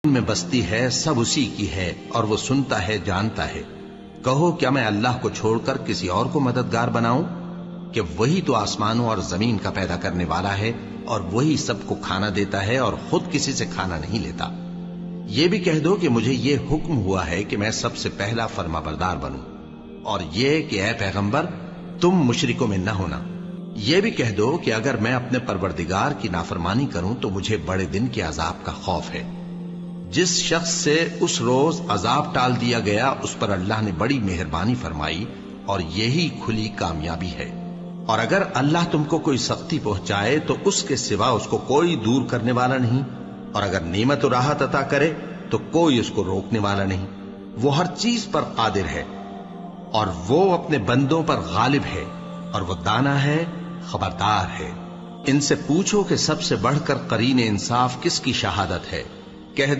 میں بستی ہے سب اسی کی ہے اور وہ سنتا ہے جانتا ہے۔ کہو کیا میں اللہ کو چھوڑ کر کسی اور کو مددگار بناؤں کہ وہی تو آسمانوں اور زمین کا پیدا کرنے والا ہے اور وہی سب کو کھانا دیتا ہے اور خود کسی سے کھانا نہیں لیتا۔ یہ بھی کہہ دو کہ مجھے یہ حکم ہوا ہے کہ میں سب سے پہلا فرما بردار بنوں، اور یہ کہ اے پیغمبر تم مشرکوں میں نہ ہونا۔ یہ بھی کہہ دو کہ اگر میں اپنے پروردگار کی نافرمانی کروں تو مجھے بڑے دن کے عذاب کا خوف ہے۔ جس شخص سے اس روز عذاب ٹال دیا گیا اس پر اللہ نے بڑی مہربانی فرمائی اور یہی کھلی کامیابی ہے۔ اور اگر اللہ تم کو کوئی سختی پہنچائے تو اس کے سوا اس کو کوئی دور کرنے والا نہیں، اور اگر نعمت و راحت عطا کرے تو کوئی اس کو روکنے والا نہیں۔ وہ ہر چیز پر قادر ہے اور وہ اپنے بندوں پر غالب ہے، اور وہ دانا ہے خبردار ہے۔ ان سے پوچھو کہ سب سے بڑھ کر قرین انصاف کس کی شہادت ہے؟ کہہ دو